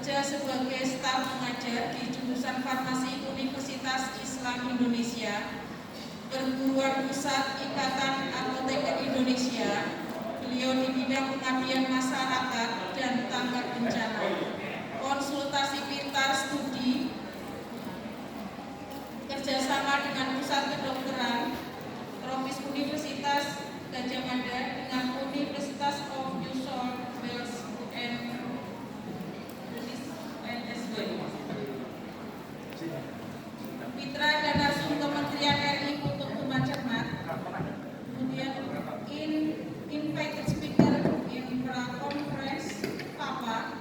bekerja sebagai staf pengajar di jurusan Farmasi Universitas Islam Indonesia, perguruan pusat Ikatan Apoteker Indonesia. Beliau di bidang pengabdian masyarakat dan tanggap bencana, konsultasi pintar studi, kerjasama dengan pusat kedokteran, Profes Universitas Gajah Mada dengan Universitas of New South Wales UNSW. Mitra dan Narsum Kementerian RI untuk umat cermat. Kemudian invited speaker infra conference Papa,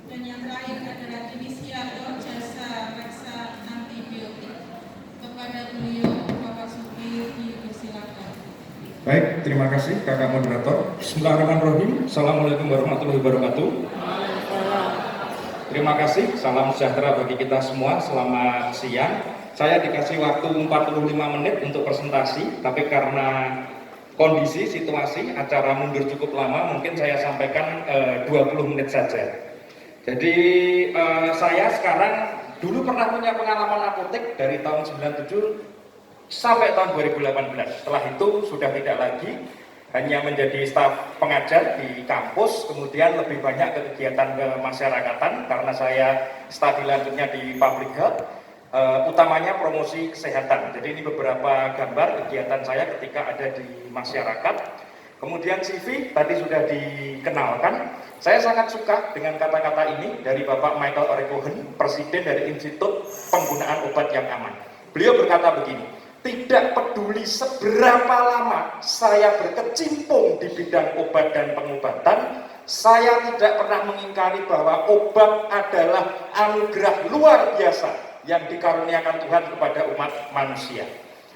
dan yang terakhir adalah inisiator jasa reksa antibiotik. Kepada beliau Bapak Supir dipersilakan. Baik, terima kasih kakak moderator. Bismillahirrahmanirrahim. Assalamualaikum warahmatullahi wabarakatuh. Terima kasih, salam sejahtera bagi kita semua. Selamat siang. Saya dikasih waktu 45 menit untuk presentasi, tapi karena kondisi, situasi, acara mundur cukup lama, mungkin saya sampaikan 20 menit saja. Jadi saya sekarang dulu pernah punya pengalaman apotek dari tahun 97 sampai tahun 2018. Setelah itu sudah tidak lagi, hanya menjadi staf pengajar di kampus, kemudian lebih banyak ke kegiatan kemasyarakatan karena saya studi lanjutnya di public health, utamanya promosi kesehatan. Jadi ini beberapa gambar kegiatan saya ketika ada di masyarakat. Kemudian CV tadi sudah dikenalkan. Saya sangat suka dengan kata-kata ini dari Bapak Michael Orekohen, Presiden dari Institut Penggunaan Obat yang Aman. Beliau berkata begini, tidak peduli seberapa lama saya berkecimpung di bidang obat dan pengobatan, saya tidak pernah mengingkari bahwa obat adalah anugerah luar biasa yang dikaruniakan Tuhan kepada umat manusia.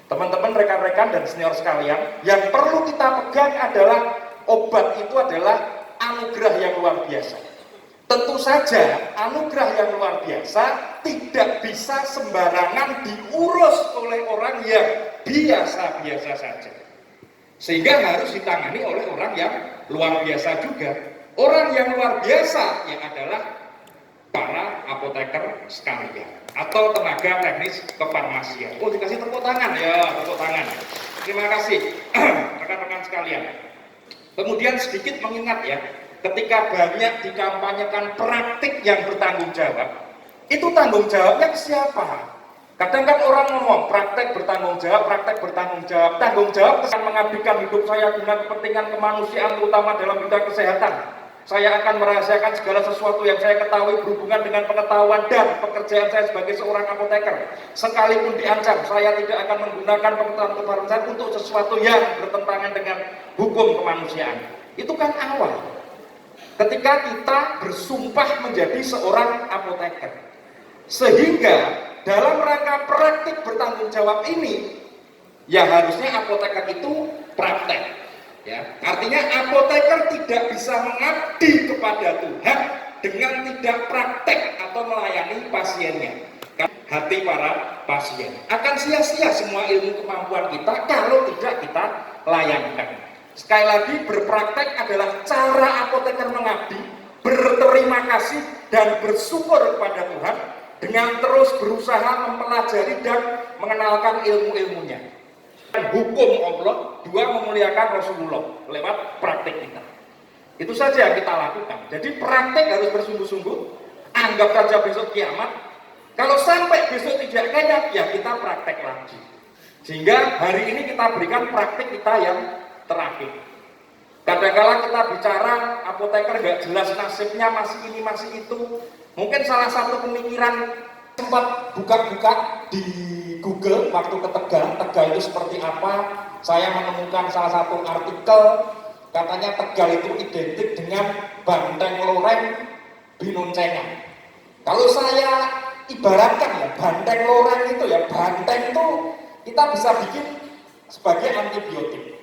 Teman-teman, rekan-rekan dan senior sekalian, yang perlu kita pegang adalah obat itu adalah anugerah yang luar biasa. Tentu saja anugerah yang luar biasa tidak bisa sembarangan diurus oleh orang yang biasa-biasa saja. Sehingga harus ditangani oleh orang yang luar biasa juga. Orang yang luar biasa yang adalah para apoteker sekalian atau tenaga teknis kefarmasian. Oh, dikasih tepuk tangan ya, tepuk tangan. Terima kasih rekan-rekan sekalian. Kemudian sedikit mengingat ya, ketika banyak dikampanyekan praktik yang bertanggung jawab, itu tanggung jawabnya ke siapa? Kadang kan orang ngomong praktek bertanggung jawab, tanggung jawab akan mengabdikan hidup saya guna kepentingan kemanusiaan, terutama dalam bidang kesehatan. Saya akan merahasiakan segala sesuatu yang saya ketahui berhubungan dengan pengetahuan dan pekerjaan saya sebagai seorang apoteker. Sekalipun diancam, saya tidak akan menggunakan pengetahuan kefarmasian untuk sesuatu yang bertentangan dengan hukum kemanusiaan. Itu kan awal. Ketika kita bersumpah menjadi seorang apoteker. Sehingga dalam rangka praktik bertanggung jawab ini, ya harusnya apoteker itu praktek. Ya, artinya apoteker tidak bisa mengabdi kepada Tuhan dengan tidak praktek atau melayani pasiennya. Hati para pasien akan sia-sia semua ilmu kemampuan kita kalau tidak kita layankan. Sekali lagi, berpraktek adalah cara apoteker mengabdi, berterima kasih dan bersyukur kepada Tuhan dengan terus berusaha mempelajari dan mengenalkan ilmu-ilmunya. Hukum Allah, dua, memuliakan Rasulullah lewat praktek kita. Itu saja yang kita lakukan. Jadi praktek harus bersungguh-sungguh. Anggap saja besok kiamat. Kalau sampai besok tidak kiamat, ya kita praktek lagi. Sehingga hari ini kita berikan praktek kita yang terakhir. Kadang-kala kita bicara apoteker nggak jelas nasibnya, masih ini masih itu. Mungkin salah satu pemikiran, sempat buka-buka di Google waktu ke Tegal itu seperti apa. Saya menemukan salah satu artikel, katanya Tegal itu identik dengan Banteng Loreng Binoncengan. Kalau saya ibaratkan ya, Banteng Loreng itu ya, banteng itu kita bisa bikin sebagai antibiotik.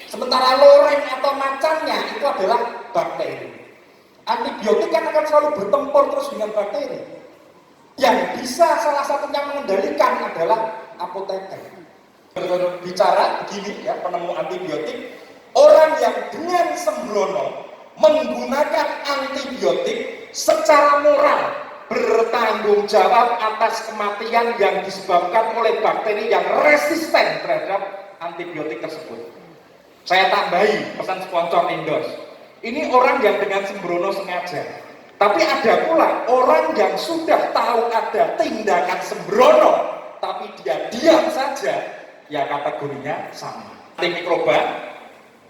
Sementara loreng atau macannya itu adalah bakteri. Antibiotik kan akan selalu bertempur terus dengan bakteri. Yang bisa salah satunya mengendalikan adalah apoteker. Bicara begini ya, penemu antibiotik, orang yang dengan sembrono menggunakan antibiotik secara moral bertanggung jawab atas kematian yang disebabkan oleh bakteri yang resisten terhadap antibiotik tersebut. Saya tambahi pesan sponsor endorse. Ini orang yang dengan sembrono sengaja. Tapi ada pula orang yang sudah tahu ada tindakan sembrono, tapi dia diam saja, ya kategorinya sama. Antimikroba,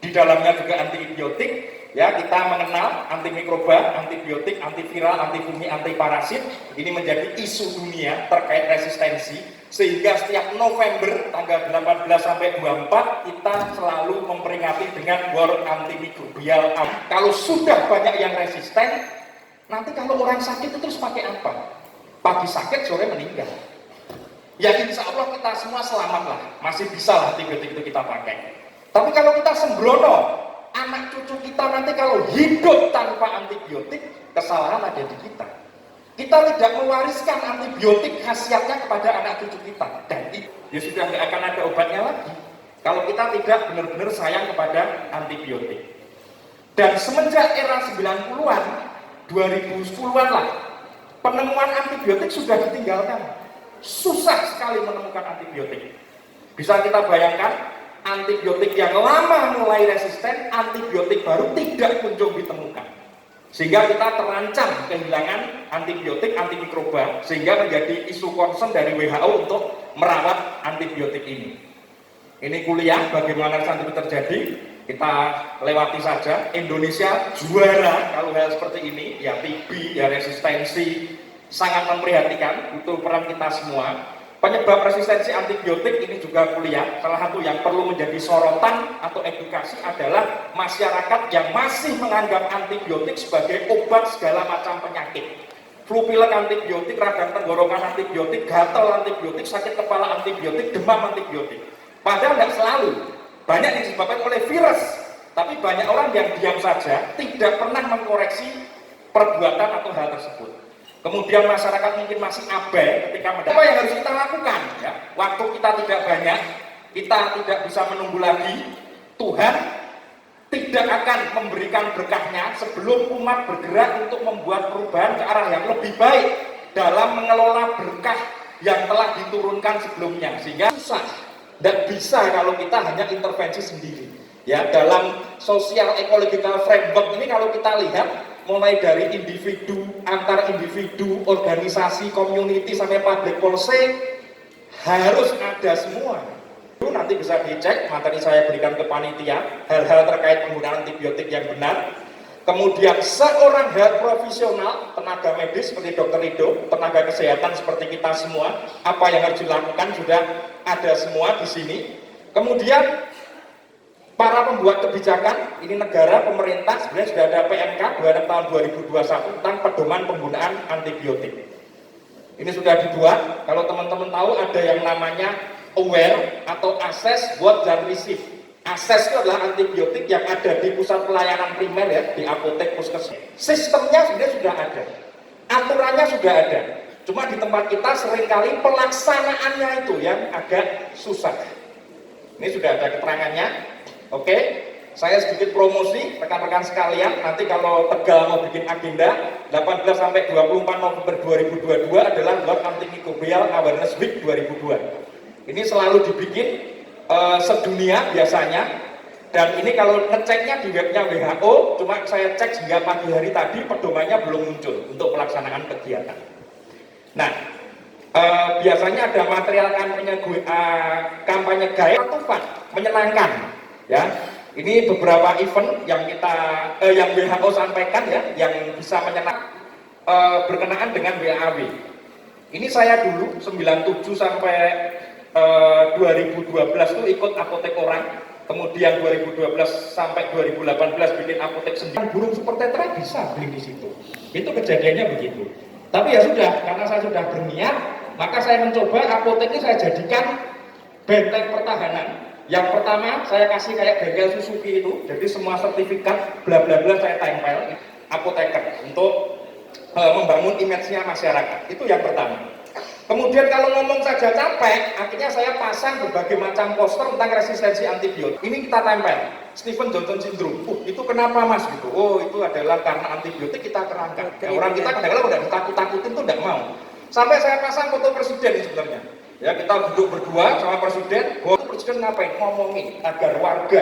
di dalamnya juga antibiotik, ya kita mengenal antimikroba, antibiotik, antiviral, antifungsi, antiparasit. Ini menjadi isu dunia terkait resistensi, sehingga setiap November tanggal 18 sampai 24 kita selalu memperingati dengan World Antimicrobial. Kalau sudah banyak yang resisten, nanti kalau orang sakit itu terus pakai apa? Pagi sakit, sore meninggal. Ya insya Allah kita semua selamat lah, masih bisa lah antibiotik itu kita pakai. Tapi kalau kita sembrono, anak cucu kita nanti kalau hidup tanpa antibiotik, kesalahan ada di kita. Kita tidak mewariskan antibiotik khasiatnya kepada anak cucu kita. Dan itu ya sudah nggak akan ada obatnya lagi. Kalau kita tidak benar-benar sayang kepada antibiotik. Dan semenjak era 90-an, 2010-an lah, penemuan antibiotik sudah ditinggalkan. Susah sekali menemukan antibiotik. Bisa kita bayangkan, antibiotik yang lama mulai resisten, antibiotik baru tidak kunjung ditemukan. Sehingga kita terancam kehilangan antibiotik, antimikroba, sehingga menjadi isu concern dari WHO untuk merawat antibiotik ini. Ini kuliah bagaimana saat itu terjadi, kita lewati saja. Indonesia juara kalau hal seperti ini, ya TB, ya resistensi, sangat memprihatinkan, itu peran kita semua. Penyebab resistensi antibiotik ini juga kuliah, salah satu yang perlu menjadi sorotan atau edukasi adalah masyarakat yang masih menganggap antibiotik sebagai obat segala macam penyakit. Flu pilek antibiotik, radang tenggorokan antibiotik, gatal antibiotik, sakit kepala antibiotik, demam antibiotik. Padahal tidak selalu, banyak disebabkan oleh virus. Tapi banyak orang yang diam saja, tidak pernah mengkoreksi perbuatan atau hal tersebut. Kemudian masyarakat mungkin masih abai ketika mendapat. Apa yang harus kita lakukan? Ya, waktu kita tidak banyak, kita tidak bisa menunggu lagi. Tuhan tidak akan memberikan berkahnya sebelum umat bergerak untuk membuat perubahan ke arah yang lebih baik dalam mengelola berkah yang telah diturunkan sebelumnya. Sehingga susah, tidak bisa kalau kita hanya intervensi sendiri. Ya, dalam social ecological framework ini kalau kita lihat, mulai dari individu, antar individu, organisasi, community, sampai public policy harus ada semua. Itu nanti bisa dicek, materi saya berikan ke panitia, hal-hal terkait penggunaan antibiotik yang benar. Kemudian seorang health profesional, tenaga medis seperti Dr. Rido, tenaga kesehatan seperti kita semua, apa yang harus dilakukan sudah ada semua di sini. Kemudian para pembuat kebijakan, ini negara, pemerintah, sebenarnya sudah ada PMK 26 tahun 2021 tentang pedoman penggunaan antibiotik. Ini sudah dibuat, kalau teman-teman tahu ada yang namanya AWARE atau Access, What dan Receive. Access itu adalah antibiotik yang ada di pusat pelayanan primer ya, di apotek, puskesmas. Sistemnya sebenarnya sudah ada, aturannya sudah ada. Cuma di tempat kita seringkali pelaksanaannya itu yang agak susah. Ini sudah ada keterangannya. Oke, saya sedikit promosi rekan-rekan sekalian, nanti kalau Tegal mau bikin agenda 18 sampai 24 November 2022 adalah World Antimicrobial Awareness Week 2002. Ini selalu dibikin sedunia biasanya, dan ini kalau ngeceknya di webnya WHO, cuma saya cek hingga pagi hari tadi pedomannya belum muncul untuk pelaksanaan kegiatan. Nah, biasanya ada material kampanye gaya Tufan, menyenangkan. Ya, ini beberapa event yang yang WHO sampaikan ya, yang bisa menyenangkan berkenaan dengan WAW. Ini saya dulu 97 sampai 2012 itu ikut apotek orang, kemudian 2012 sampai 2018 bikin apotek sendiri. Burung super tetra bisa beli di situ. Itu kejadiannya begitu. Tapi ya sudah, karena saya sudah berniat, maka saya mencoba apotek ini saya jadikan benteng pertahanan. Yang pertama saya kasih kayak bengkel Suzuki itu, jadi semua sertifikat bla bla bla saya tempel apoteker untuk membangun image-nya masyarakat. Itu yang pertama. Kemudian kalau ngomong saja capek, akhirnya saya pasang berbagai macam poster tentang resistensi antibiotik. Ini kita tempel. Stephen Johnson syndrome. Itu kenapa mas gitu? Oh itu adalah karena antibiotik kita terangkat. Ya, orang kita kadang-kadang udah ditakut-takutin tuh tidak mau. Sampai saya pasang foto presiden ini sebenarnya. Ya kita duduk berdua sama presiden. Waktu presiden ngapain? Ngomongin agar warga